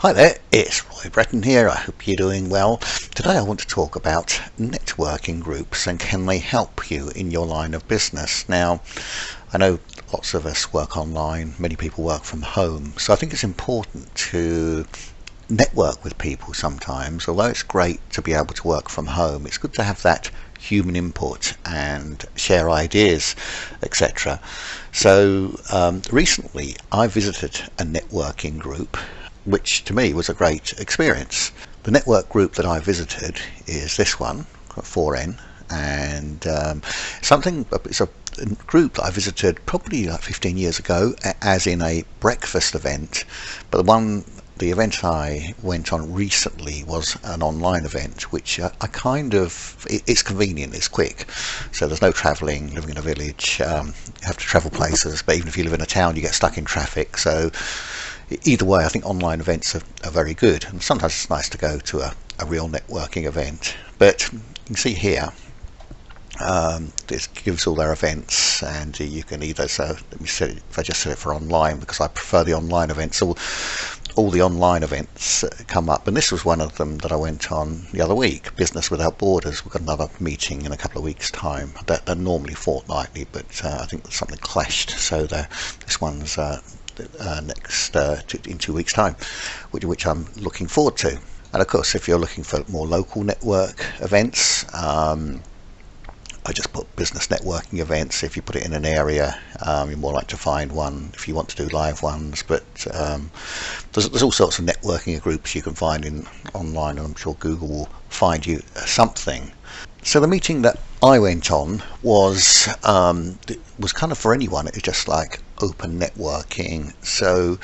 Hi there, it's Roy Breton here. I hope you're doing well. Today I want to talk about networking groups and can they help you in your line of business. Now, I know lots of us work online, many people work from home, so I think it's important to network with people sometimes. Although it's great to be able to work from home, it's good to have that human input and share ideas, etc. So recently I visited a networking group which to me was a great experience. The network group that I visited is this one, 4N, and it's a group that I visited probably like 15 years ago, as in a breakfast event. But the event I went on recently was an online event, which it's convenient, it's quick, so there's no travelling. Living in a village, you have to travel places, but even if you live in a town, you get stuck in traffic. So either way, I think online events are very good, and sometimes it's nice to go to a real networking event. But you can see here, this gives all their events, and you can either, so let me set it, if I just set it for online, because I prefer the online events, all the online events come up, and this was one of them that I went on the other week, Business Without Borders. We've got another meeting in a couple of weeks' time. They're normally fortnightly, but I think something clashed, so this one's next in 2 weeks' time, which I'm looking forward to. And of course, if you're looking for more local network events, I just put business networking events. If you put it in an area, you're more likely to find one if you want to do live ones. But there's all sorts of networking groups you can find online, and I'm sure Google will find you something. So the meeting that I went on was kind of for anyone. It was just like open networking. So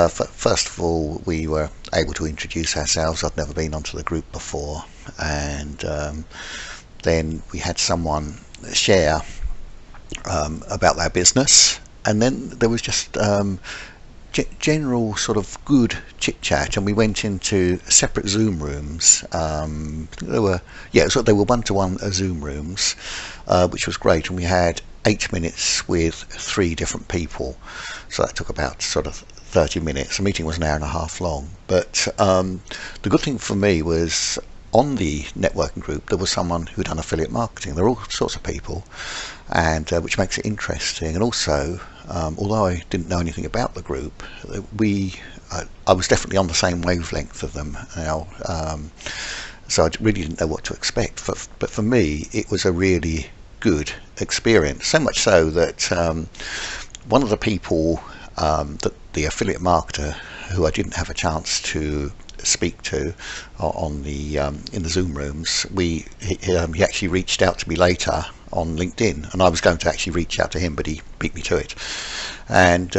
first of all, we were able to introduce ourselves. I'd never been onto the group before, and then we had someone share about their business, and then there was just general sort of good chit chat, and we went into separate Zoom rooms. They were one-to-one Zoom rooms, which was great, and we had 8 minutes with 3 different people, so that took about sort of 30 minutes. The meeting was an hour and a half long, but the good thing for me was on the networking group there was someone who'd done affiliate marketing. There are all sorts of people, and which makes it interesting. And also, although I didn't know anything about the group, I was definitely on the same wavelength of them now, so I really didn't know what to expect. But for me, it was a really good experience. So much so that one of the people, that the affiliate marketer, who I didn't have a chance to speak to on the in the Zoom rooms, he actually reached out to me later on LinkedIn, and I was going to actually reach out to him, but he beat me to it. And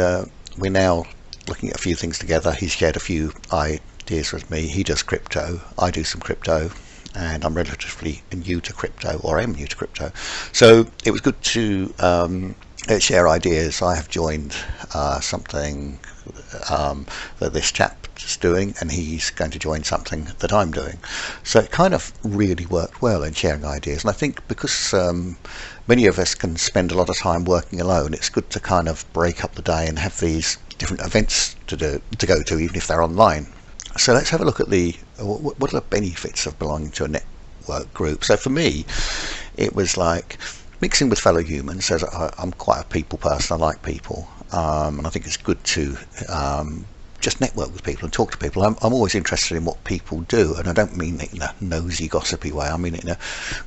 we're now looking at a few things together. He's shared a few ideas with me. He does crypto, I do some crypto, and I'm relatively new to crypto, or am new to crypto. So it was good to share ideas. I have joined something that this chap is doing, and he's going to join something that I'm doing. So it kind of really worked well in sharing ideas. And I think because many of us can spend a lot of time working alone, it's good to kind of break up the day and have these different events to go to, even if they're online. So let's have a look at what are the benefits of belonging to a network group. So for me, it was like mixing with fellow humans. As I'm quite a people person, I like people, and I think it's good to just network with people and talk to people. I'm always interested in what people do, and I don't mean it in a nosy, gossipy way. I mean it in a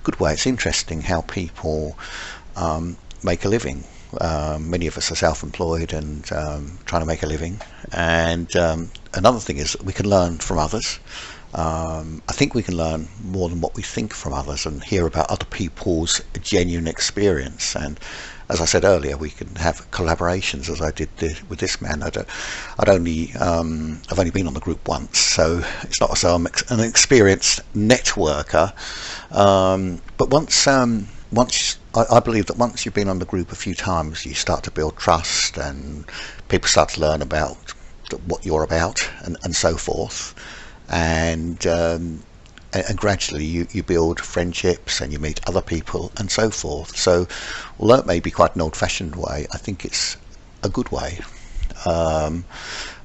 good way. It's interesting how people make a living. Many of us are self-employed and trying to make a living, and another thing is that we can learn from others. I think we can learn more than what we think from others, and hear about other people's genuine experience. And as I said earlier, we can have collaborations, as I did with this man. I've only been on the group once, so it's not as though I'm an experienced networker. But once I believe that once you've been on the group a few times, you start to build trust, and people start to learn about what you're about, and so forth. And gradually you build friendships, and you meet other people, and so forth. So although it may be quite an old-fashioned way, I think it's a good way.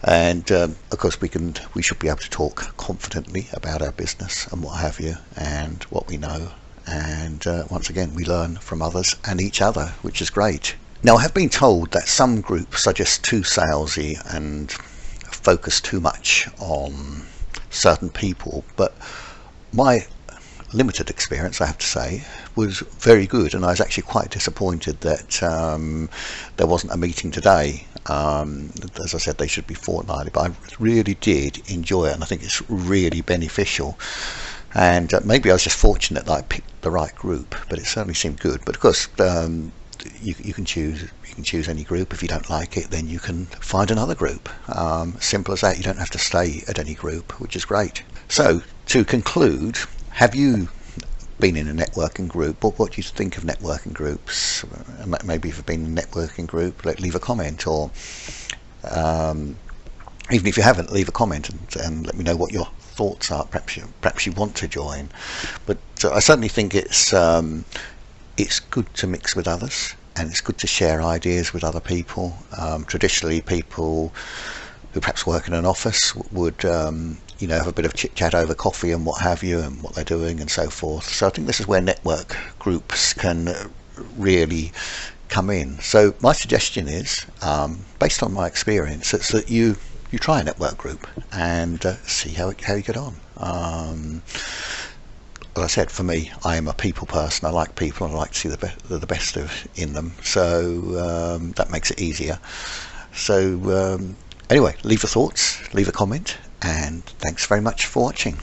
And of course we should be able to talk confidently about our business and what have you, and what we know. And once again, we learn from others and each other, which is great. Now, I have been told that some groups are just too salesy and focus too much on certain people, but my limited experience, I have to say, was very good, and I was actually quite disappointed that there wasn't a meeting today. As I said, they should be fortnightly, but I really did enjoy it, and I think it's really beneficial. And maybe I was just fortunate that I picked the right group, but it certainly seemed good. But of course, you can choose any group. If you don't like it, then you can find another group. Simple as that. You don't have to stay at any group, which is great. So to conclude, have you been in a networking group? What do you think of networking groups? Maybe if you've been in a networking group, leave a comment, or even if you haven't, leave a comment and let me know what your thoughts are. Perhaps you want to join. But I certainly think it's good to mix with others, and it's good to share ideas with other people. Traditionally, people who perhaps work in an office would have a bit of chit chat over coffee and what have you, and what they're doing and so forth. So I think this is where network groups can really come in. So my suggestion is, based on my experience, it's that you try a network group and see how you get on. As I said, for me, I am a people person. I like people, and I like to see the best in them. So that makes it easier. So anyway, leave your thoughts, leave a comment, and thanks very much for watching.